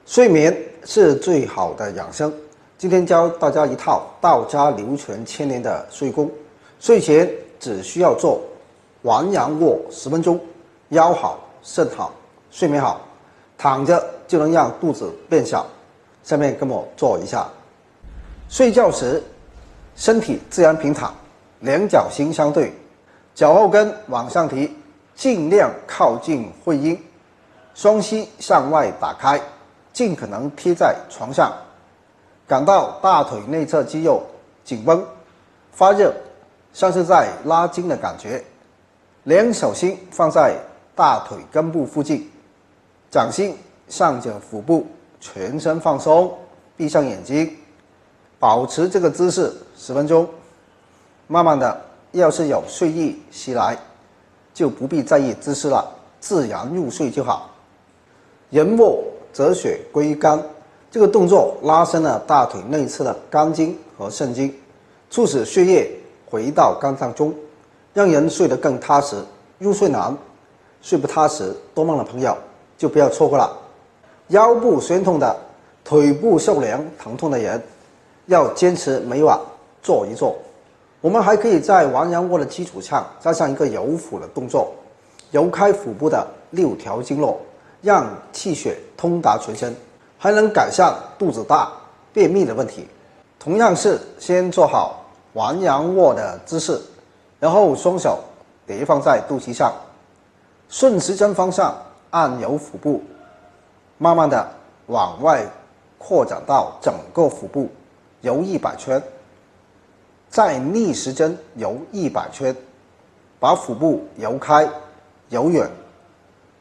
睡眠是最好的养生。今天教大家一套道家流传千年的睡功。睡前只需要做完阳卧10分钟，腰好肾好，睡眠好，躺着就能让肚子变小。下面跟我做一下。睡觉时，身体自然平躺，两脚心相对，脚后跟往上提，尽量靠近会阴，双膝向外打开，尽可能贴在床上，感到大腿内侧肌肉紧绷、发热，像是在拉筋的感觉。两手心放在大腿根部附近，掌心上枕腹部，全身放松，闭上眼睛，保持这个姿势10分钟。慢慢的，要是有睡意袭来，就不必在意姿势了，自然入睡就好。人卧则血归肝，这个动作拉伸了大腿内侧的肝经和肾经，促使血液回到肝脏中，让人睡得更踏实。入睡难、睡不踏实、多梦的朋友就不要错过了。腰部酸痛的、腿部受凉疼痛的人，要坚持每晚做一做。我们还可以在完阳卧的基础上加上一个揉腹的动作，揉开腹部的6条经络，让气血通达全身，还能改善肚子大、便秘的问题。同样是先做好完阳卧的姿势，然后双手叠放在肚脐上，顺时针方向按揉腹部，慢慢的往外扩展到整个腹部，揉100圈，再逆时针揉100圈，把腹部揉开、揉圆。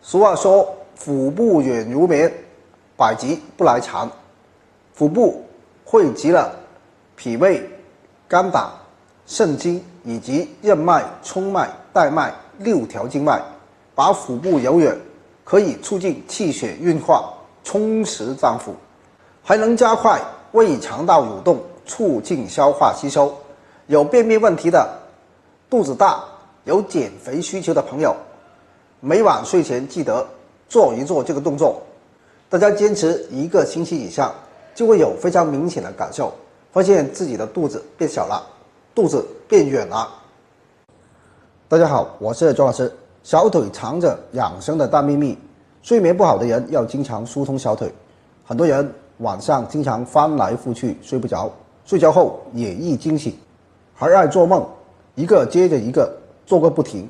俗话说，腹部软如棉，百疾不来缠。腹部汇集了脾胃、肝胆、肾经以及任脉、冲脉、带脉6条经脉，把腹部揉圆，可以促进气血运化，充实脏腑，还能加快胃肠道蠕动，促进消化吸收。有便秘问题的、肚子大、有减肥需求的朋友，每晚睡前记得做一做这个动作。大家坚持1个星期以上，就会有非常明显的感受，发现自己的肚子变小了，肚子变圆了。大家好，我是庄老师。小腿藏着养生的大秘密，睡眠不好的人要经常疏通小腿。很多人晚上经常翻来覆去睡不着，睡觉后也易惊醒，还爱做梦，一个接着一个，做个不停。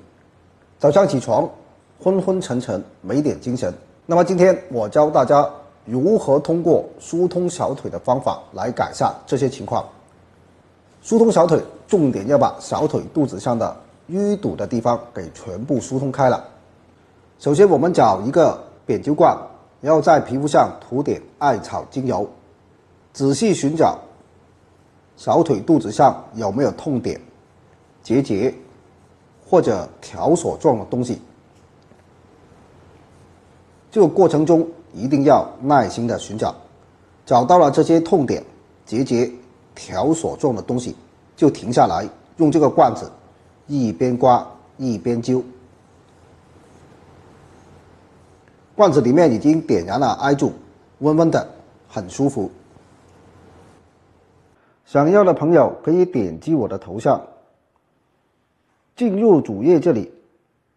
早上起床昏昏沉沉，没点精神。那么今天我教大家如何通过疏通小腿的方法来改善这些情况。疏通小腿，重点要把小腿肚子上的淤堵的地方给全部疏通开了。首先我们找一个扁灸罐，然后在皮肤上涂点艾草精油，仔细寻找小腿肚子上有没有痛点、结节或者条索状的东西。这个过程中一定要耐心的寻找，找到了这些痛点、结节、条索状的东西，就停下来，用这个罐子一边刮一边灸。罐子里面已经点燃了艾柱，温温的，很舒服。想要的朋友可以点击我的头像，进入主页这里，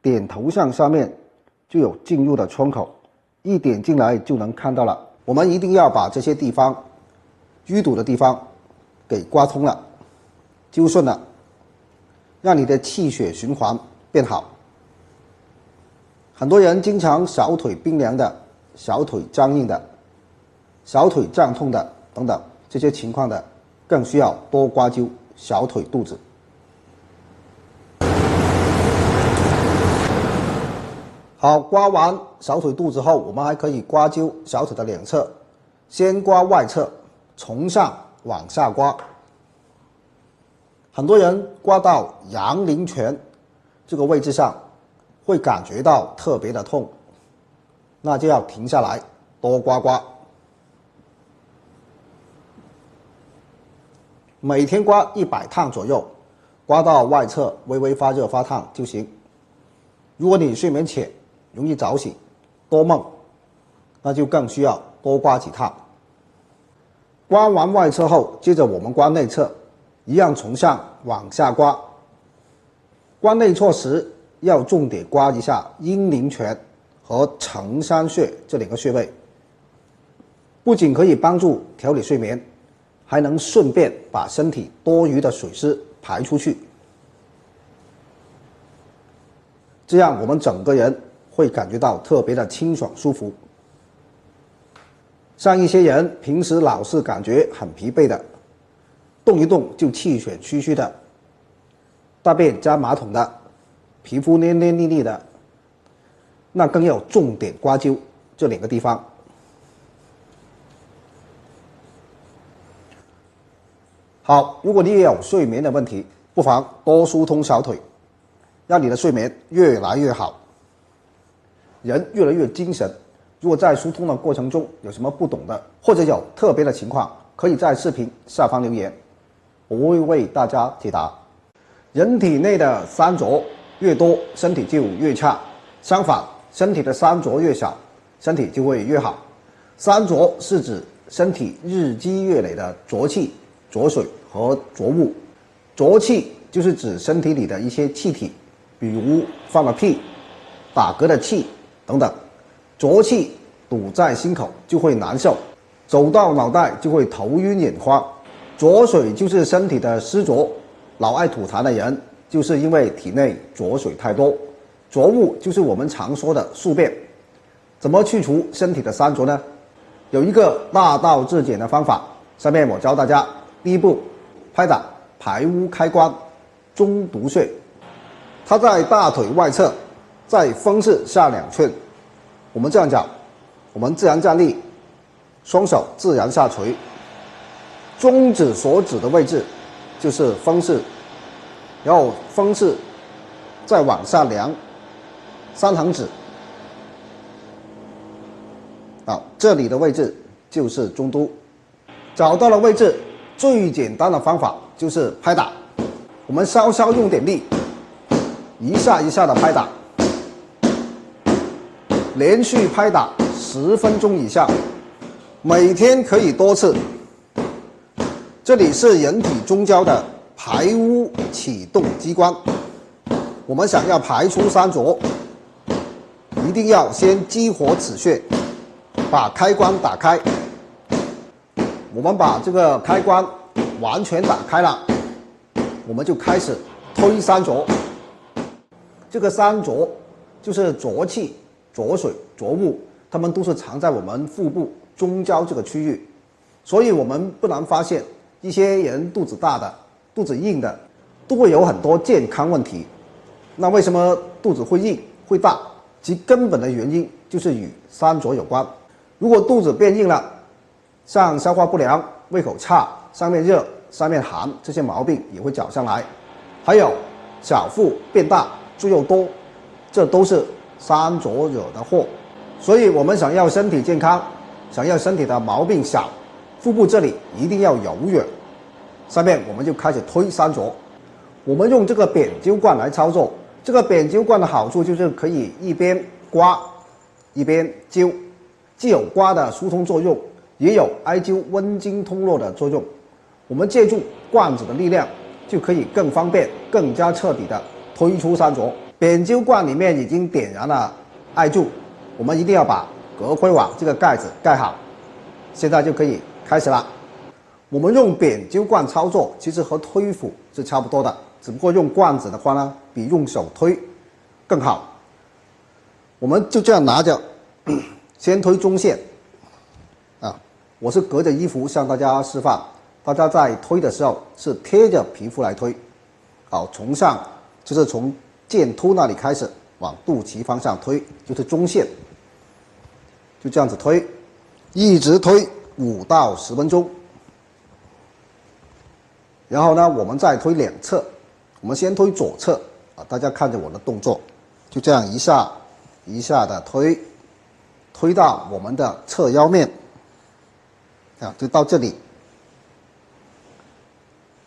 点头像上面就有进入的窗口，一点进来就能看到了。我们一定要把这些地方淤堵的地方给刮通了、灸顺了，让你的气血循环变好。很多人经常小腿冰凉的、小腿僵硬的、小腿胀痛的等等这些情况的，更需要多刮灸小腿肚子。好，刮完小腿肚子后，我们还可以刮灸小腿的两侧。先刮外侧，从上往下刮。很多人刮到阳陵泉这个位置上，会感觉到特别的痛，那就要停下来，多刮刮。每天刮100趟左右，刮到外侧微微发热发烫就行。如果你睡眠浅，容易早醒、多梦，那就更需要多刮几套。刮完外侧后，接着我们刮内侧，一样从上往下刮。刮内侧时要重点刮一下阴陵泉和承山穴这两个穴位，不仅可以帮助调理睡眠，还能顺便把身体多余的水湿排出去，这样我们整个人会感觉到特别的清爽舒服。像一些人平时老是感觉很疲惫的，动一动就气血虚虚的，大便加马桶的，皮肤黏黏腻腻的，那更要重点刮灸这两个地方。好，如果你也有睡眠的问题，不妨多疏通小腿，让你的睡眠越来越好，人越来越精神。如果在疏通的过程中有什么不懂的，或者有特别的情况，可以在视频下方留言，我会为大家解答。人体内的三浊越多，身体就越差；相反，身体的三浊越小，身体就会越好。三浊是指身体日积月累的浊气、浊水和浊物。浊气就是指身体里的一些气体，比如放了屁、打嗝的气等等。浊气堵在心口就会难受，走到脑袋就会头晕眼花。浊水就是身体的湿浊，老爱吐痰的人就是因为体内浊水太多。浊物就是我们常说的宿便。怎么去除身体的三浊呢？有一个大道至简的方法，下面我教大家。第一步，拍打排污开关中毒穴，它在大腿外侧，在风室下2寸。我们这样讲，我们自然站立，双手自然下垂，中指所指的位置就是风室，然后风室再往下量3横指，好，这里的位置就是中都。找到了位置，最简单的方法就是拍打，我们稍稍用点力，一下一下的拍打，连续拍打10分钟以上，每天可以多次。这里是人体中焦的排污启动机关，我们想要排出三浊，一定要先激活此穴，把开关打开。我们把这个开关完全打开了，我们就开始推三浊。这个三浊就是浊气、浊水、浊物，它们都是藏在我们腹部中焦这个区域，所以我们不难发现，一些人肚子大的、肚子硬的，都会有很多健康问题。那为什么肚子会硬、会大？其根本的原因就是与三浊有关。如果肚子变硬了，像消化不良、胃口差、上面热、上面寒这些毛病也会找上来，还有小腹变大、赘肉多，这都是三浊惹的祸。所以我们想要身体健康，想要身体的毛病小，腹部这里一定要柔软。下面我们就开始推三浊。我们用这个扁灸罐来操作，这个扁灸罐的好处就是可以一边刮一边灸，既有刮的疏通作用，也有艾灸温经通络的作用。我们借助罐子的力量，就可以更方便、更加彻底的推出三浊。扁灸罐里面已经点燃了艾柱，我们一定要把隔灰网这个盖子盖好。现在就可以开始了。我们用扁灸罐操作，其实和推腹是差不多的，只不过用罐子的话呢，比用手推更好。我们就这样拿着，先推中线。我是隔着衣服向大家示范，大家在推的时候是贴着皮肤来推。好，从上就是从剑突那里开始往肚脐方向推，就是中线，就这样子推，一直推5到10分钟。然后呢，我们再推2侧，我们先推左侧大家看着我的动作，就这样一下一下的推，推到我们的侧腰面。就到这里，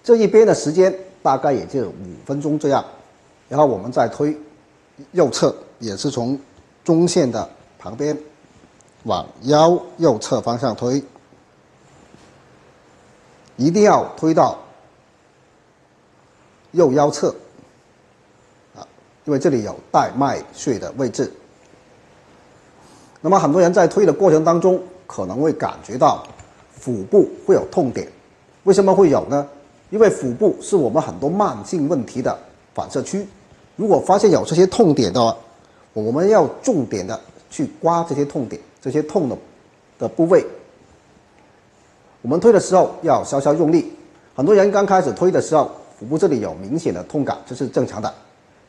这一边的时间大概也就5分钟这样，然后我们再推右侧，也是从中线的旁边往腰右侧方向推，一定要推到右腰侧因为这里有带脉穴的位置。那么很多人在推的过程当中，可能会感觉到腹部会有痛点，为什么会有呢？因为腹部是我们很多慢性问题的反射区，如果发现有这些痛点的话，我们要重点的去刮这些痛点，这些痛的部位。我们推的时候要稍稍用力，很多人刚开始推的时候，腹部这里有明显的痛感，这是正常的，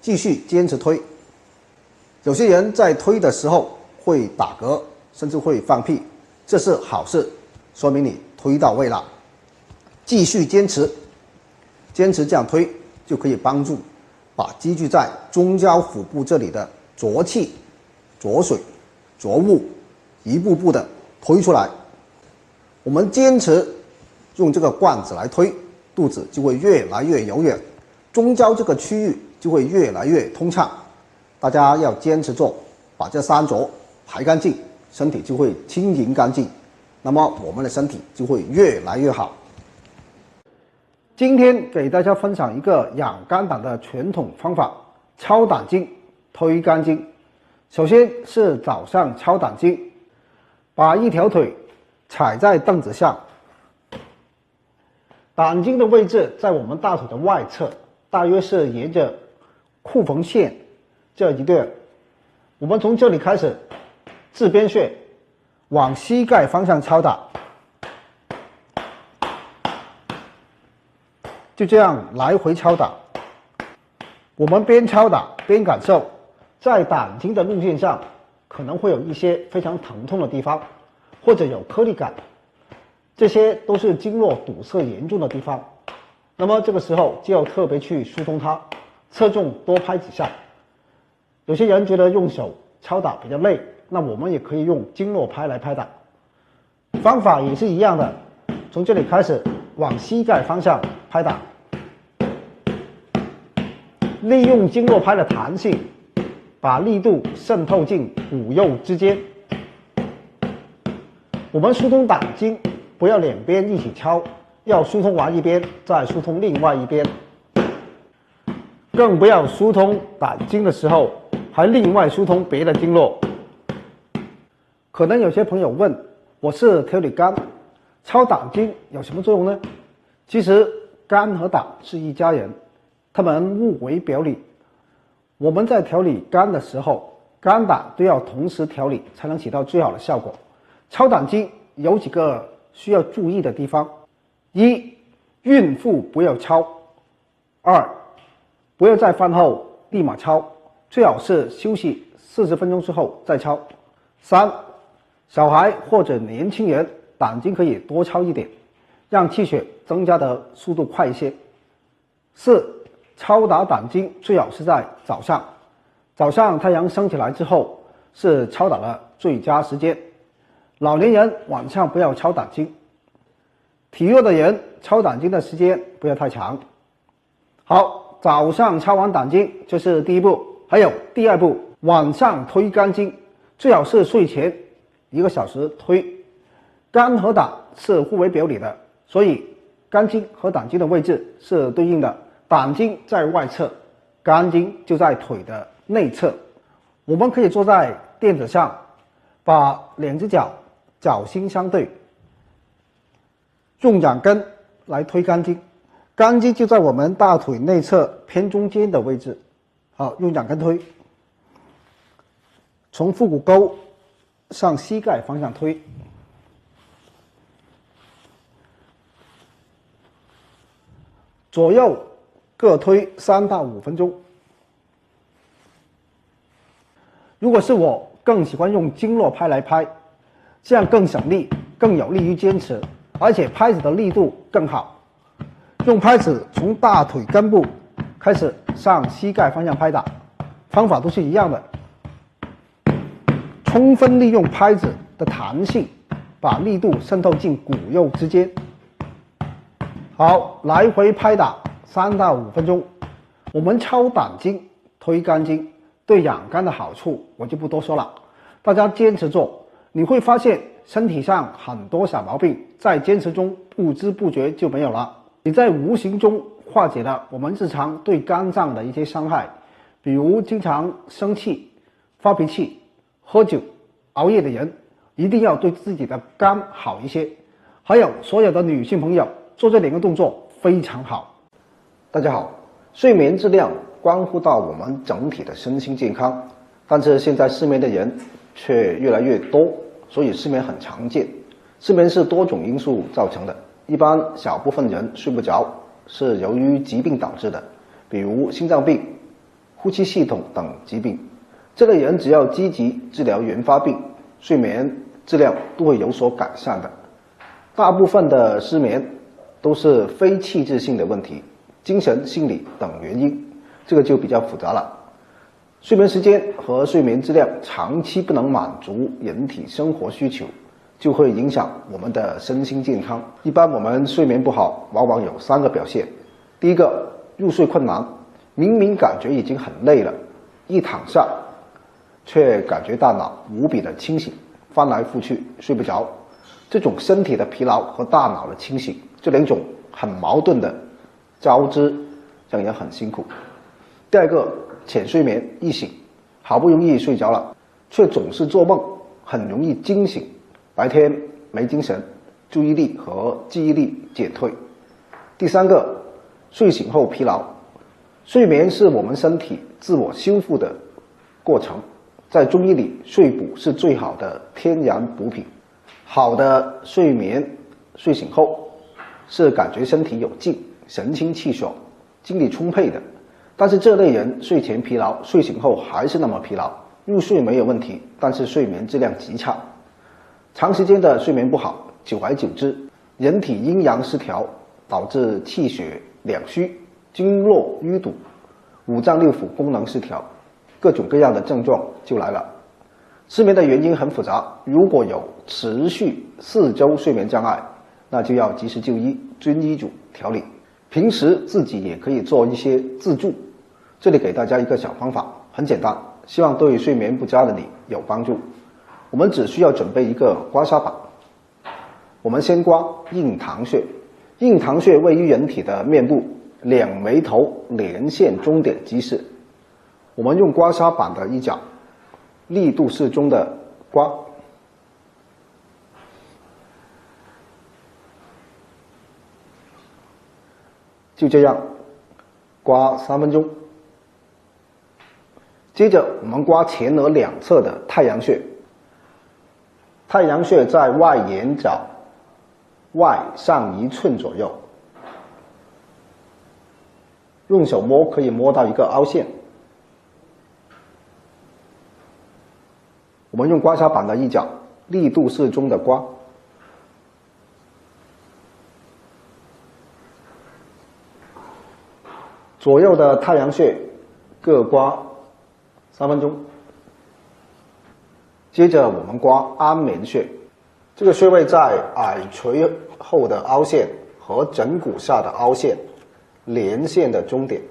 继续坚持推。有些人在推的时候会打嗝，甚至会放屁，这是好事，说明你推到位了。继续坚持这样推，就可以帮助把积聚在中焦腹部这里的浊气、浊水、浊物一步步的推出来。我们坚持用这个罐子来推，肚子就会越来越柔软，中焦这个区域就会越来越通畅。大家要坚持做，把这三浊排干净，身体就会轻盈干净，那么我们的身体就会越来越好。今天给大家分享一个养肝胆的传统方法，敲胆经、推肝经。首先是早上敲胆经，把一条腿踩在凳子上，胆经的位置在我们大腿的外侧，大约是沿着裤缝线这一段。我们从这里开始，字边穴往膝盖方向敲打，就这样来回敲打。我们边敲打边感受，在胆经的路线上可能会有一些非常疼痛的地方，或者有颗粒感，这些都是经络堵塞严重的地方。那么这个时候就要特别去疏通它，侧重多拍几下。有些人觉得用手敲打比较累，那我们也可以用经络拍来拍打，方法也是一样的。从这里开始往膝盖方向拍打，利用经络拍的弹性，把力度渗透进骨肉之间。我们疏通胆经，不要两边一起敲，要疏通完一边再疏通另外一边，更不要疏通胆经的时候还另外疏通别的经络。可能有些朋友问，我是调理肝，敲胆经有什么作用呢？其实肝和胆是一家人，它们互为表里。我们在调理肝的时候，肝胆都要同时调理，才能起到最好的效果。敲胆经有几个需要注意的地方：一、孕妇不要敲；二、不要在饭后立马敲，最好是休息40分钟之后再敲；三、小孩或者年轻人胆经可以多敲一点，让气血增加的速度快一些。四、敲打胆经最好是在早上，早上太阳升起来之后是敲打的最佳时间。老年人晚上不要敲胆经，体弱的人敲胆经的时间不要太长。好，早上敲完胆经，这是第一步。还有第二步，晚上推肝经，最好是睡前1个小时推。肝和胆是互为表里的，所以肝经和胆经的位置是对应的，胆经在外侧，肝经就在腿的内侧。我们可以坐在垫子上，把2只脚脚心相对，用两根来推肝经。肝经就在我们大腿内侧偏中间的位置。好，用两根推，从腹股沟向膝盖方向推，左右各推3到5分钟。如果是我，更喜欢用经络拍来拍，这样更省力，更有利于坚持，而且拍子的力度更好。用拍子从大腿根部开始向膝盖方向拍打，方法都是一样的。充分利用拍子的弹性，把力度渗透进骨肉之间。好，来回拍打3到5分钟。我们敲胆经、推肝经对养肝的好处我就不多说了，大家坚持做，你会发现身体上很多小毛病在坚持中不知不觉就没有了。你在无形中化解了我们日常对肝脏的一些伤害，比如经常生气、发脾气、喝酒、熬夜的人，一定要对自己的肝好一些。还有所有的女性朋友，做这2个动作非常好。大家好，睡眠质量关乎到我们整体的身心健康，但是现在失眠的人却越来越多，所以失眠很常见。失眠是多种因素造成的，一般小部分人睡不着是由于疾病导致的，比如心脏病、呼吸系统等疾病。这类人只要积极治疗原发病，睡眠质量都会有所改善的。大部分的失眠都是非器质性的问题，精神、心理等原因，这个就比较复杂了。睡眠时间和睡眠质量长期不能满足人体生活需求，就会影响我们的身心健康。一般我们睡眠不好，往往有3个表现。第一个，入睡困难，明明感觉已经很累了，一躺下却感觉大脑无比的清醒，翻来覆去睡不着。这种身体的疲劳和大脑的清醒，这2种很矛盾的交织，让人很辛苦。第二个，浅睡眠，一醒好不容易睡着了，却总是做梦，很容易惊醒，白天没精神，注意力和记忆力减退。第3个，睡醒后疲劳。睡眠是我们身体自我修复的过程，在中医里，睡补是最好的天然补品。好的睡眠，睡醒后是感觉身体有劲，神清气爽，精力充沛的。但是这类人睡前疲劳，睡醒后还是那么疲劳，入睡没有问题，但是睡眠质量极差。长时间的睡眠不好，久而久之，人体阴阳失调，导致气血两虚，经络淤堵，五脏六腑功能失调，各种各样的症状就来了。失眠的原因很复杂，如果有持续4周睡眠障碍，那就要及时就医，遵医嘱调理。平时自己也可以做一些自助，这里给大家一个小方法，很简单，希望对睡眠不佳的你有帮助。我们只需要准备一个刮痧板，我们先刮印堂穴。印堂穴位于人体的面部2眉头连线中点基室，我们用刮痧板的一角，力度适中的刮，就这样刮3分钟。接着我们刮前额2侧的太阳穴，太阳穴在外眼角外上1寸左右，用手摸可以摸到一个凹陷。我们用刮痧板的一角，力度适中的刮，左右的太阳穴各刮3分钟。接着我们刮安眠穴，这个穴位在耳垂后的凹陷和枕骨下的凹陷连线的中点，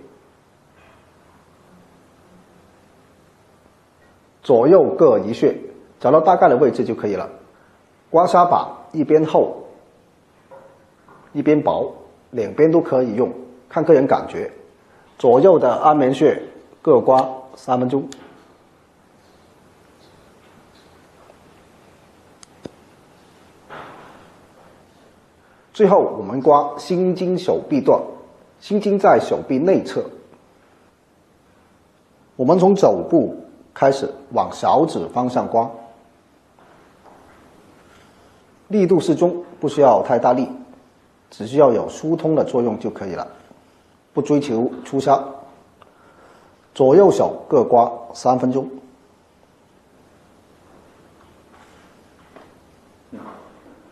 左右各1穴，找到大概的位置就可以了。刮痧板一边厚一边薄，2边都可以用，看个人感觉。左右的安眠穴各刮3分钟。最后我们刮心经手臂段，心经在手臂内侧，我们从肘部开始往小指方向刮，力度适中，不需要太大力，只需要有疏通的作用就可以了，不追求出痧。左右手各刮3分钟。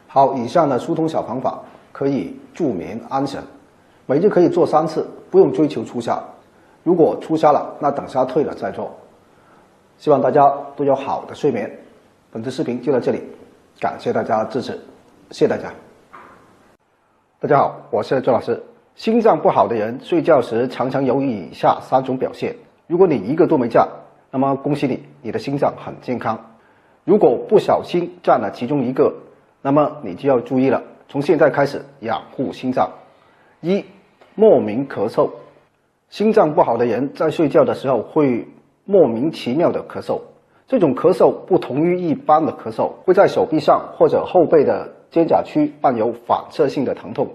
好，以上的疏通小方法可以助眠安神，每日可以做3次，不用追求出痧。如果出痧了，那等痧退了再做。希望大家都有好的睡眠。本次视频就到这里，感谢大家支持，谢谢大家。大家好，我是周老师。心脏不好的人睡觉时常常有以下3种表现，如果你一个都没占，那么恭喜你，你的心脏很健康。如果不小心占了其中一个，那么你就要注意了，从现在开始养护心脏。一、莫名咳嗽。心脏不好的人在睡觉的时候会莫名其妙的咳嗽，这种咳嗽不同于一般的咳嗽，会在手臂上或者后背的肩胛区伴有反射性的疼痛。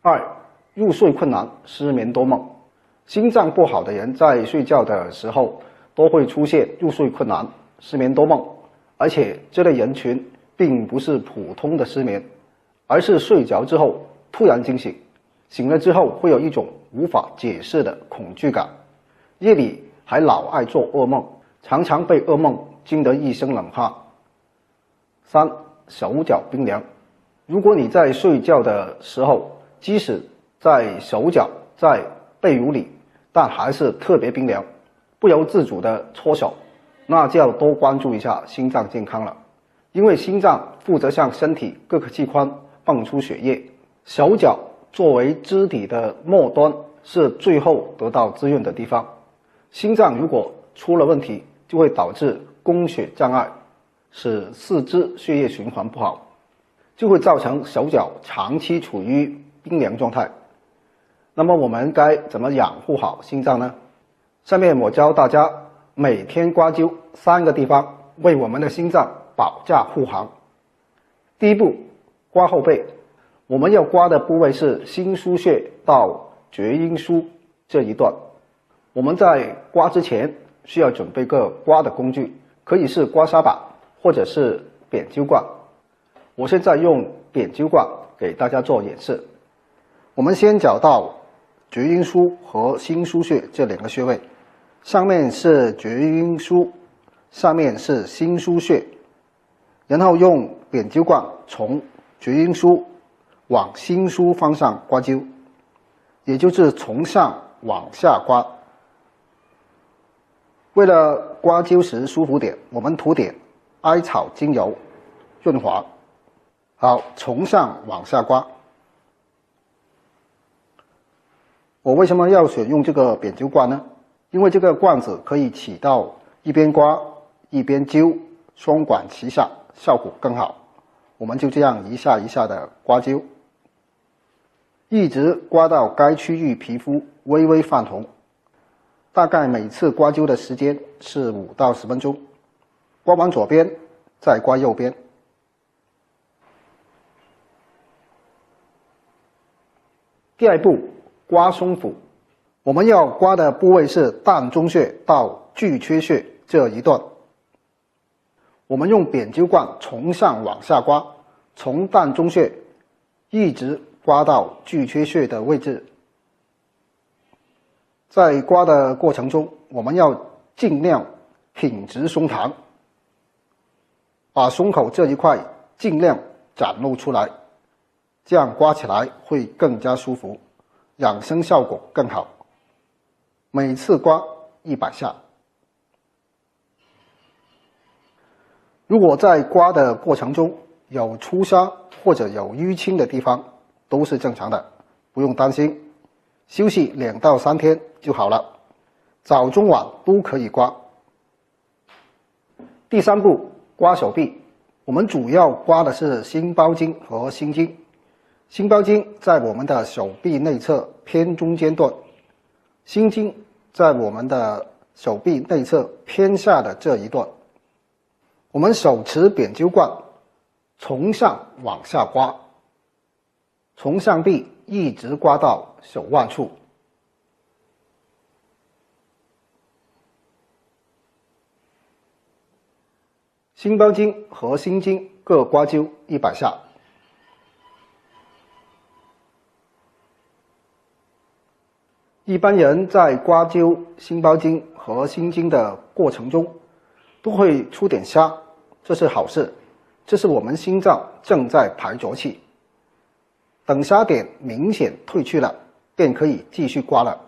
二、入睡困难，失眠多梦。心脏不好的人在睡觉的时候都会出现入睡困难、失眠多梦，而且这类人群并不是普通的失眠，而是睡着之后突然惊醒，醒了之后会有一种无法解释的恐惧感，夜里还老爱做噩梦，常常被噩梦惊得一身冷汗。三、手脚冰凉。如果你在睡觉的时候，即使在手脚在被褥里，但还是特别冰凉，不由自主的搓手，那就要多关注一下心脏健康了。因为心脏负责向身体各个器官放出血液，手脚作为肢体的末端，是最后得到滋润的地方。心脏如果出了问题，就会导致供血障碍，使四肢血液循环不好，就会造成手脚长期处于冰凉状态。那么我们该怎么养护好心脏呢？下面我教大家每天刮灸3个地方，为我们的心脏保驾护航。第一步，刮后背。我们要刮的部位是心腧穴到厥阴腧这一段。我们在刮之前需要准备个刮的工具，可以是刮痧板或者是扁灸罐。我现在用扁灸罐给大家做演示。我们先找到厥阴腧和心腧穴这2个穴位，上面是厥阴腧，下面是心腧穴，然后用扁灸罐从厥阴腧往心腧方向刮灸，也就是从上往下刮。为了刮灸时舒服点，我们涂点艾草精油润滑。好，从上往下刮。我为什么要选用这个扁灸罐呢？因为这个罐子可以起到一边刮一边灸，双管齐下，效果更好。我们就这样一下一下的刮灸，一直刮到该区域皮肤微微泛红。大概每次刮灸的时间是5到10分钟，刮完左边再刮右边。第二步，刮松腹。我们要刮的部位是膻中穴到巨阙穴这一段。我们用扁灸罐从上往下刮，从膻中穴一直刮到巨阙穴的位置。在刮的过程中，我们要尽量挺直胸膛，把胸口这一块尽量展露出来，这样刮起来会更加舒服，养生效果更好。每次刮100下。如果在刮的过程中有出痧或者有淤青的地方，都是正常的，不用担心，休息2到3天就好了，早中晚都可以刮。第三步，刮手臂。我们主要刮的是心包经和心经。心包经在我们的手臂内侧偏中间段，心经在我们的手臂内侧偏下的这一段。我们手持扁灸罐，从上往下刮，从上臂一直刮到手腕处。心包经和心经各刮灸100下。一般人在刮灸心包经和心经的过程中，都会出点痧，这是好事，这是我们心脏正在排浊气。等痧点明显退去了，便可以继续刮了。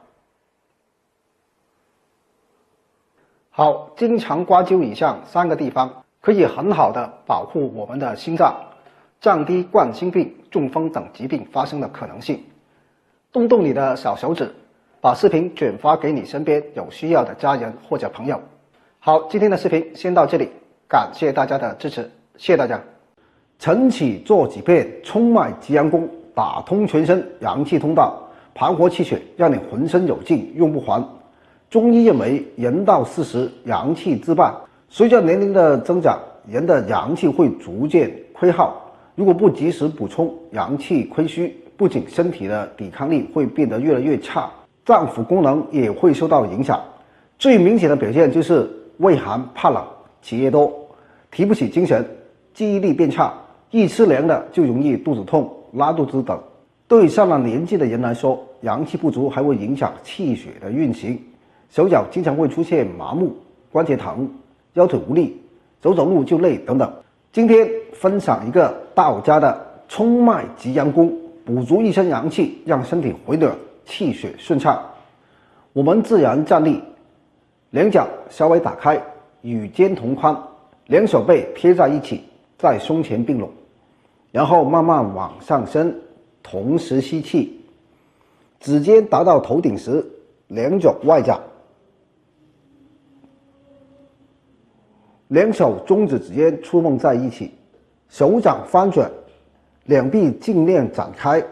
好，经常刮灸以上3个地方，可以很好的保护我们的心脏，降低冠心病、中风等疾病发生的可能性。动动你的小手指，把视频转发给你身边有需要的家人或者朋友。好，今天的视频先到这里。感谢大家的支持，谢谢大家。晨起做几遍冲脉极阳功，打通全身阳气通道，盘活气血，让你浑身有劲，用不还。中医认为，人到40，阳气自半。随着年龄的增长，人的阳气会逐渐亏耗。如果不及时补充，阳气亏虚，不仅身体的抵抗力会变得越来越差，脏腑功能也会受到影响。最明显的表现就是畏寒怕冷、起夜多、提不起精神、记忆力变差，一吃凉的就容易肚子痛、拉肚子等。对上了年纪的人来说，阳气不足还会影响气血的运行，手脚经常会出现麻木、关节疼、腰腿无力、走走路就累等等。今天分享一个道家的冲脉极阳功，补足一身阳气，让身体回暖，气血顺畅。我们自然站立，两脚稍微打开，与肩同宽，两手背贴在一起，在胸前并拢，然后慢慢往上升，同时吸气，指尖达到头顶时，两肘外展，两手中指之间触碰在一起，手掌翻转，两臂尽量展开，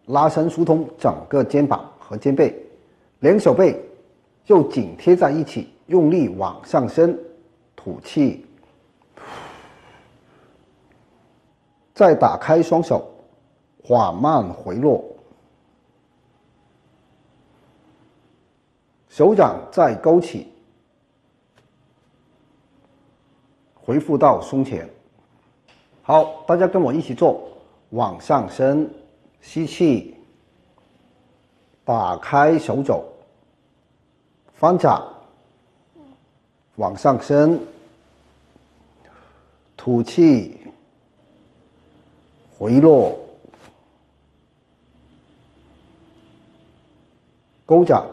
拉伸疏通整个肩膀和肩背，两手背又紧贴在一起，用力往上升，吐气，再打开双手，缓慢回落，手掌再勾起，回复到胸前。好，大家跟我一起做，往上升，吸气，打开手肘，翻掌，往上升，吐气，回落，勾掌，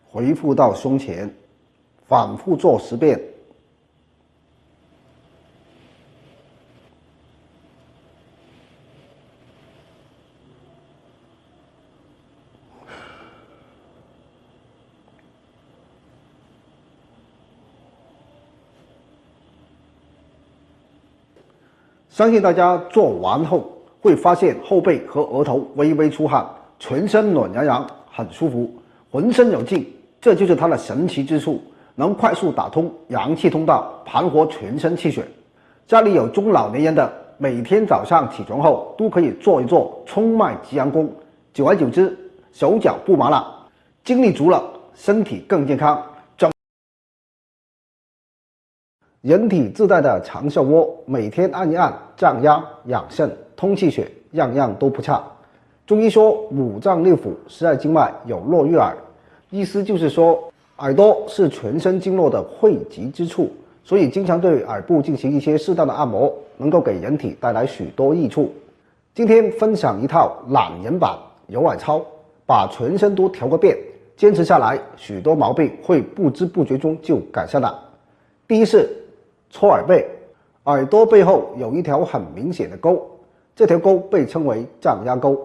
回复到胸前，反复做10遍。相信大家做完后会发现后背和额头微微出汗，全身暖洋洋，很舒服，浑身有劲。这就是它的神奇之处，能快速打通阳气通道，盘活全身气血。家里有中老年人的，每天早上起床后都可以做一做冲脉极阳功，久而久之，手脚不麻了，精力足了，身体更健康。人体自带的长寿窝，每天按一按，降压、养肾、通气血，样样都不差。中医说五脏六腑、12经脉有络于耳，意思就是说耳朵是全身经络的汇集之处，所以经常对耳部进行一些适当的按摩，能够给人体带来许多益处。今天分享一套懒人版揉耳操，把全身都调个遍，坚持下来，许多毛病会不知不觉中就改善了。第一是搓耳背，耳朵背后有一条很明显的沟，这条沟被称为降压沟。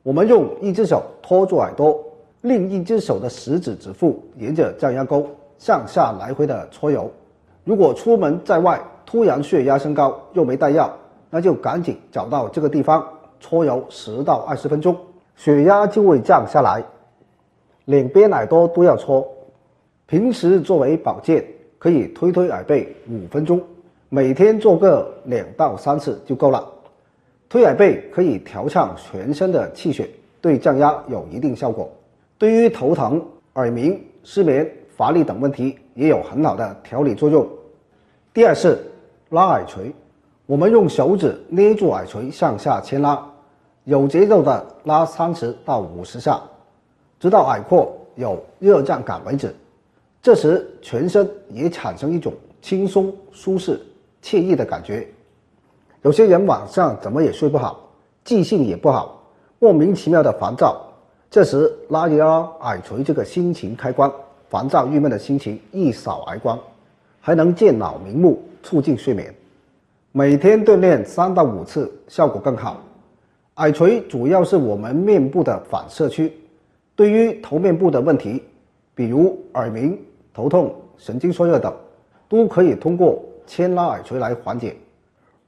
我们用一只手托住耳朵，另一只手的食指指腹沿着降压沟上下来回的搓揉。如果出门在外突然血压升高又没带药，那就赶紧找到这个地方搓揉10到20分钟，血压就会降下来。两边耳朵都要搓。平时作为保健，可以推推耳背5分钟，每天做个2到3次就够了。推耳背可以调畅全身的气血，对降压有一定效果。对于头疼、耳鸣、失眠、乏力等问题也有很好的调理作用。第二是拉耳垂，我们用手指捏住耳垂上下牵拉，有节奏的拉30到50下，直到耳廓有热胀感为止。这时全身也产生一种轻松、舒适、惬意的感觉。有些人晚上怎么也睡不好，记性也不好，莫名其妙的烦躁，这时拉一拉耳垂这个心情开关，烦躁郁闷的心情一扫而光，还能健脑明目，促进睡眠。每天锻炼3到5次，效果更好。耳垂主要是我们面部的反射区，对于头面部的问题，比如耳鸣、头痛、神经衰弱等，都可以通过牵拉耳垂来缓解。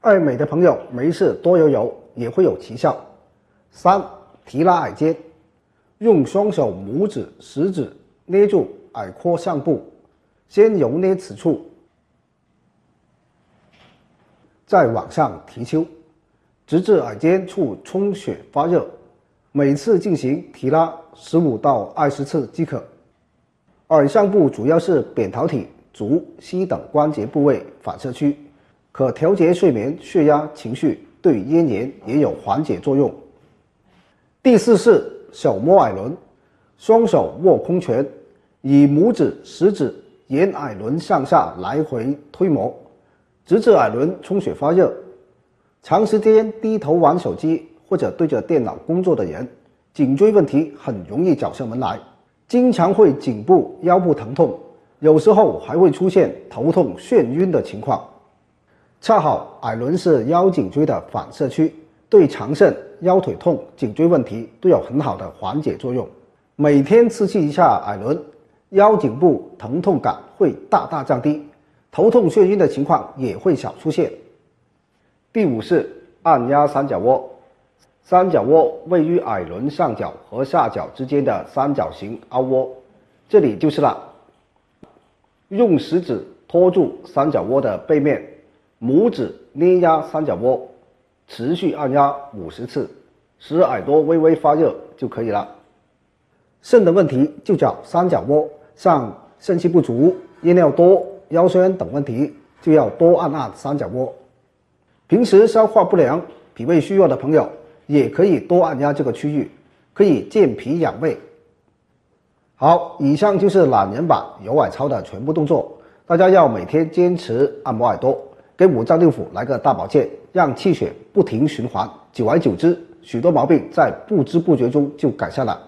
爱美的朋友没事多游游也会有奇效。3. 提拉耳尖，用双手拇指、食指捏住耳廓上部，先揉捏此处，再往上提丘，直至耳尖处充血发热。每次进行提拉15到20次即可。耳上部主要是扁桃体、足、膝等关节部位反射区，可调节睡眠、血压、情绪，对咽炎也有缓解作用。第4是手摸耳轮，双手握空拳，以拇指、食指沿耳轮上下来回推磨，直至耳轮充血发热。长时间低头玩手机或者对着电脑工作的人，颈椎问题很容易找上门来，经常会颈部、腰部疼痛，有时候还会出现头痛、眩晕的情况。恰好耳轮是腰颈椎的反射区，对长肾、腰腿痛、颈椎问题都有很好的缓解作用。每天刺激一下耳轮，腰颈部疼痛感会大大降低，头痛眩晕的情况也会少出现。第5是按压三角窝。三角窝位于耳轮上角和下角之间的三角形凹窝，这里就是了。用食指托住三角窝的背面，拇指捏压三角窝，持续按压50次，使耳朵微微发热就可以了。肾的问题就找三角窝，像肾气不足、夜尿多、腰酸等问题，就要多按按三角窝。平时消化不良、脾胃虚弱的朋友，也可以多按压这个区域，可以健脾养胃。好，以上就是懒人版揉耳操的全部动作，大家要每天坚持按摩耳朵，给五脏六腑来个大保健，让气血不停循环，久而久之，许多毛病在不知不觉中就改善了。